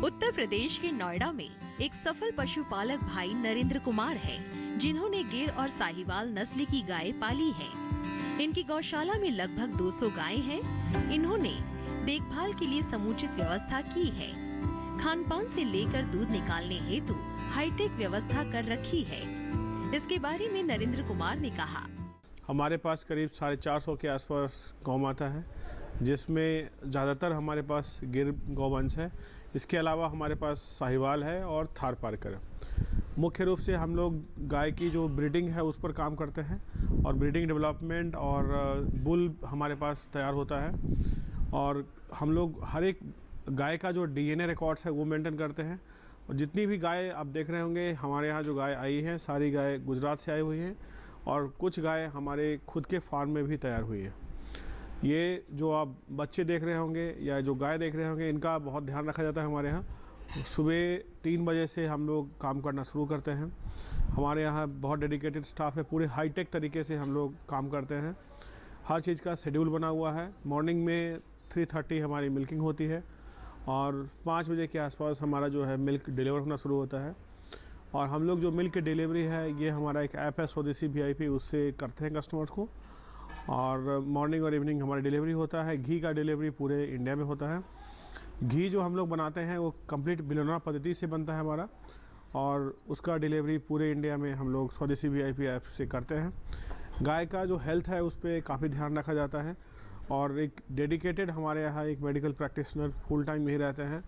उत्तर प्रदेश के नोएडा में एक सफल पशुपालक भाई नरेंद्र कुमार हैं, जिन्होंने गिर और साहिवाल नस्ल की गाय पाली है। इनकी गौशाला में लगभग 200 गायें हैं। इन्होंने देखभाल के लिए समुचित व्यवस्था की है। खानपान से लेकर दूध निकालने हेतु हाईटेक व्यवस्था कर रखी है। इसके बारे में नरेंद्र कुमार ने कहा, हमारे पास करीब 450 के आसपास गौ माता है, जिसमें ज़्यादातर हमारे पास गिर गौवंश है। इसके अलावा हमारे पास साहिवाल है और थार पारकर है। मुख्य रूप से हम लोग गाय की जो ब्रीडिंग है उस पर काम करते हैं और ब्रीडिंग डेवलपमेंट और बुल हमारे पास तैयार होता है। और हम लोग हर एक गाय का जो डीएनए रिकॉर्ड्स है वो मेंटेन करते हैं। और जितनी भी गाय आप देख रहे होंगे हमारे यहाँ जो गाय आई हैं, सारी गाय गुजरात से आई हुई हैं और कुछ गाय हमारे खुद के फार्म में भी तैयार हुई है। ये जो आप बच्चे देख रहे होंगे या जो गाय देख रहे होंगे, इनका बहुत ध्यान रखा जाता है हमारे यहाँ। सुबह 3 बजे से हम लोग काम करना शुरू करते हैं। हमारे यहाँ बहुत डेडिकेटेड स्टाफ है, पूरे हाईटेक तरीके से हम लोग काम करते हैं। हर चीज़ का शेड्यूल बना हुआ है। मॉर्निंग में 3:30 हमारी मिल्किंग होती है और 5 बजे के आसपास हमारा जो है मिल्क डिलीवर होना शुरू होता है। और हम लोग जो मिल्क की डिलीवरी है, ये हमारा एक ऐप है स्वदेशी VIP, उससे करते हैं कस्टमर्स को। और मॉर्निंग और इवनिंग हमारी डिलीवरी होता है। घी का डिलीवरी पूरे इंडिया में होता है। घी जो हम लोग बनाते हैं वो कंप्लीट बिलोना पद्धति से बनता है हमारा, और उसका डिलीवरी पूरे इंडिया में हम लोग स्वदेशी VIP ऐप से करते हैं। गाय का जो हेल्थ है उस पर काफ़ी ध्यान रखा जाता है और एक डेडिकेटेड हमारे यहाँ एक मेडिकल प्रैक्टिशनर फुल टाइम यही रहते हैं।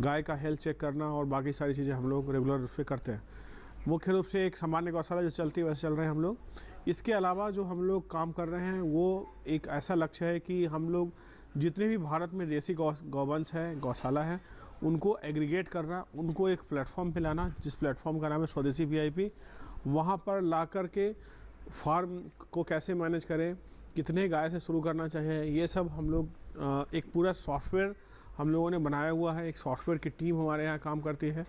गाय का हेल्थ चेक करना और बाकी सारी चीज़ें हम लोग रेगुलर उस पर करते हैं। मुख्य रूप से एक सामान्य गौशाला जो चलती है वैसे चल रहे हैं हम लोग। इसके अलावा जो हम लोग काम कर रहे हैं वो एक ऐसा लक्ष्य है कि हम लोग जितने भी भारत में देसी गौवंश है, गौशाला है, उनको एग्रीगेट करना, उनको एक प्लेटफॉर्म पे लाना, जिस प्लेटफॉर्म का नाम है स्वदेशी VIP। वहाँ पर ला कर के फार्म को कैसे मैनेज करें, कितने गाय से शुरू करना चाहिए, ये सब हम लोग एक पूरा सॉफ्टवेयर हम लोगों ने बनाया हुआ है। एक सॉफ्टवेयर की टीम हमारे यहाँ काम करती है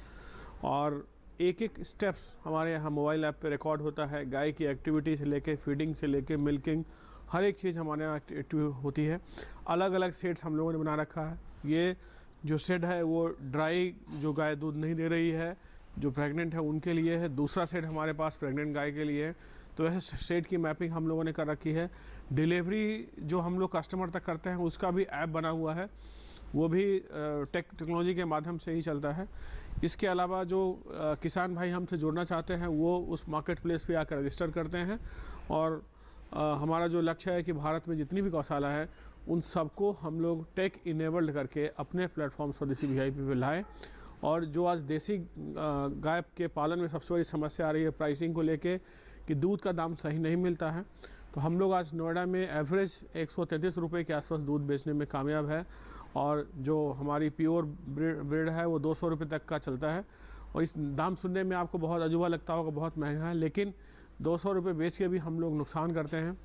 और एक एक स्टेप्स हमारे यहाँ मोबाइल ऐप पे रिकॉर्ड होता है। गाय की एक्टिविटी से लेके फीडिंग से लेके मिल्किंग, हर एक चीज़ हमारे यहाँ एक्टिव होती है। अलग अलग सेट्स हम लोगों ने बना रखा है। ये जो सेट है वो ड्राई, जो गाय दूध नहीं दे रही है, जो प्रेग्नेंट है उनके लिए है। दूसरा सेट हमारे पास प्रेग्नेंट गाय के लिए है। तो ऐसे सेट की मैपिंग हम लोगों ने कर रखी है। डिलीवरी जो हम लोग कस्टमर तक करते हैं उसका भी ऐप बना हुआ है, वो भी टेक्नोलॉजी के माध्यम से ही चलता है। इसके अलावा जो किसान भाई हमसे जुड़ना चाहते हैं वो उस मार्केट प्लेस पे आकर रजिस्टर करते हैं। और हमारा जो लक्ष्य है कि भारत में जितनी भी गौशाला है उन सबको हम लोग टेक इनेबल्ड करके अपने प्लेटफॉर्म स्वदेशी VIP पे लाएँ। और जो आज देसी गाय के पालन में सबसे बड़ी समस्या आ रही है प्राइसिंग को लेके, कि दूध का दाम सही नहीं मिलता है, तो हम लोग आज नोएडा में एवरेज 133 रुपये के आसपास दूध बेचने में कामयाब है। और जो हमारी प्योर ब्रीड है वो 200 रुपये तक का चलता है। और इस दाम सुनने में आपको बहुत अजूबा लगता होगा, बहुत महंगा है, लेकिन 200 रुपये बेच के भी हम लोग नुकसान करते हैं,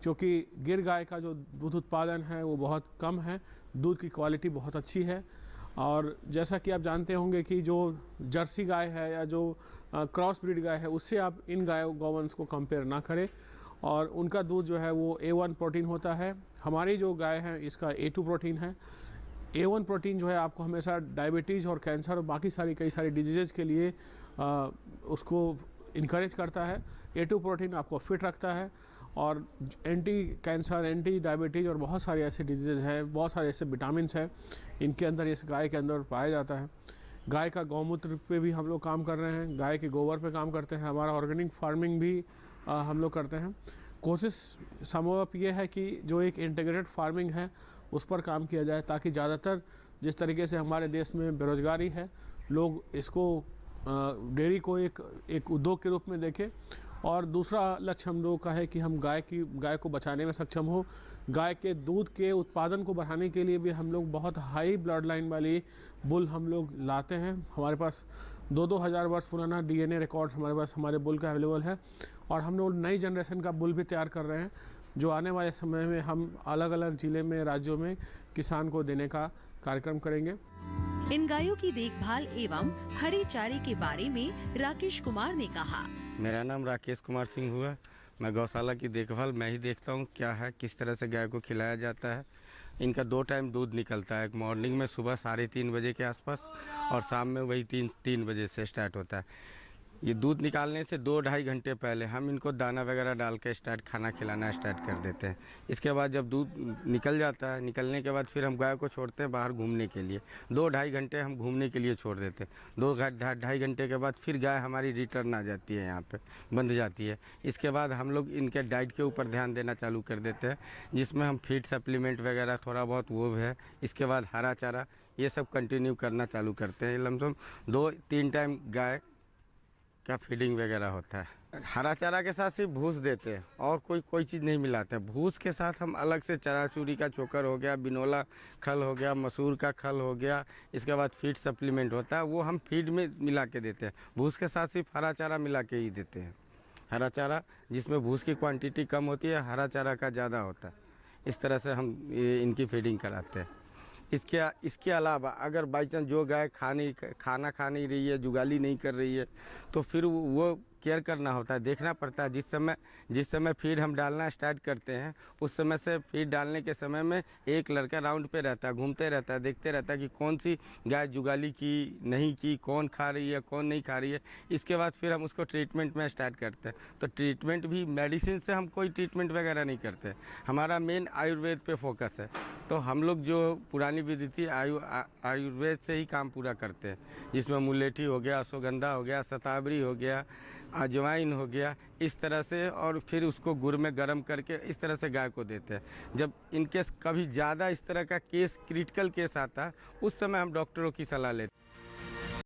क्योंकि गिर गाय का जो दूध उत्पादन है वो बहुत कम है, दूध की क्वालिटी बहुत अच्छी है। और जैसा कि आप जानते होंगे कि जो जर्सी गाय है या जो क्रॉस ब्रीड गाय है, उससे आप इन गौवंश को कंपेयर ना करें। और उनका दूध जो है वो A1 प्रोटीन होता है। हमारी जो गाय है इसका A2 प्रोटीन है। A1 प्रोटीन जो है आपको हमेशा डायबिटीज़ और कैंसर और बाकी कई सारी डिजीज़ के लिए उसको इनकरेज करता है। A2 प्रोटीन आपको फिट रखता है और एंटी कैंसर, एंटी डायबिटीज़ और बहुत सारे ऐसे डिजीज़ हैं, बहुत सारे ऐसे विटामिन्स हैं इनके अंदर, इस गाय के अंदर पाया जाता है। गाय का गौमूत्र पे भी हम लोग काम कर रहे हैं, गाय के गोबर पे काम करते हैं। हमारा ऑर्गेनिक फार्मिंग भी हम लोग करते हैं। कोशिश संभव ये है कि जो एक इंटीग्रेटेड फार्मिंग है उस पर काम किया जाए, ताकि ज़्यादातर जिस तरीके से हमारे देश में बेरोज़गारी है, लोग इसको डेयरी को एक उद्योग के रूप में देखें। और दूसरा लक्ष्य हम लोगों का है कि हम गाय को बचाने में सक्षम हो। गाय के दूध के उत्पादन को बढ़ाने के लिए भी हम लोग बहुत हाई ब्लड लाइन वाली बुल हम लोग लाते हैं। हमारे पास 2-2 हज़ार वर्ष पुराना DNA रिकॉर्ड हमारे पास हमारे बुल का अवेलेबल है। और हम लोग नई जनरेशन का बुल भी तैयार कर रहे हैं, जो आने वाले समय में हम अलग अलग ज़िले में, राज्यों में किसान को देने का कार्यक्रम करेंगे। इन गायों की देखभाल एवं हरे चारे के बारे में राकेश कुमार ने कहा, मेरा नाम राकेश कुमार सिंह हुआ। मैं गौशाला की देखभाल मैं ही देखता हूँ, क्या है, किस तरह से गाय को खिलाया जाता है। इनका 2 टाइम दूध निकलता है, एक मॉर्निंग में सुबह 3:30 बजे के आसपास और शाम में वही 3 बजे से स्टार्ट होता है। ये दूध निकालने से 2-2.5 घंटे पहले हम इनको दाना वगैरह डाल के खाना खिलाना स्टार्ट कर देते हैं। इसके बाद जब दूध निकल जाता है, निकलने के बाद फिर हम गाय को छोड़ते हैं बाहर घूमने के लिए। 2-2.5 घंटे हम घूमने के लिए छोड़ देते हैं। 2-2.5 घंटे के बाद फिर गाय हमारी रिटर्न आ जाती है, यहाँ पे बंध जाती है। इसके बाद हम लोग इनके डाइट के ऊपर ध्यान देना चालू कर देते हैं, जिसमें हम फीड सप्लीमेंट वगैरह थोड़ा बहुत वो है। इसके बाद हरा चारा ये सब कंटिन्यू करना चालू करते हैं। लमसम 2-3 टाइम गाय का फीडिंग वगैरह होता है। हरा चारा के साथ सिर्फ भूस देते हैं और कोई चीज़ नहीं मिलाते हैं। भूस के साथ हम अलग से चराचूरी का चोकर हो गया, बिनोला खल हो गया, मसूर का खल हो गया, इसके बाद फीड सप्लीमेंट होता है, वो हम फीड में मिला के देते हैं। भूस के साथ सिर्फ हरा चारा मिला के ही देते हैं। हरा चारा जिसमें भूस की क्वांटिटी कम होती है, हरा चारा का ज़्यादा होता है। इस तरह से हम इनकी फीडिंग कराते हैं। इसके अलावा अगर बाई चांस जो गाय खाना खा नहीं रही है, जुगाली नहीं कर रही है, तो फिर वो केयर करना होता है, देखना पड़ता है। जिस समय फीड हम डालना स्टार्ट करते हैं, उस समय से फीड डालने के समय में एक लड़का राउंड पे रहता है, घूमते रहता है, देखते रहता है कि कौन सी गाय जुगाली की नहीं की, कौन खा रही है, कौन नहीं खा रही है। इसके बाद फिर हम उसको ट्रीटमेंट में स्टार्ट करते हैं। तो ट्रीटमेंट भी मेडिसिन से हम कोई ट्रीटमेंट वगैरह नहीं करते, हमारा मेन आयुर्वेद पे फोकस है। तो हम लोग जो पुरानी विधि थी आयुर्वेद से ही काम पूरा करते हैं, जिसमें मुलेठी हो गया, अश्वगंधा हो गया, शतावरी हो गया, अजवाइन हो गया, इस तरह से। और फिर उसको गुड़ में गर्म करके इस तरह से गाय को देते हैं। जब इनकेस कभी ज़्यादा इस तरह का केस क्रिटिकल केस आता है, उस समय हम डॉक्टरों की सलाह लेते हैं।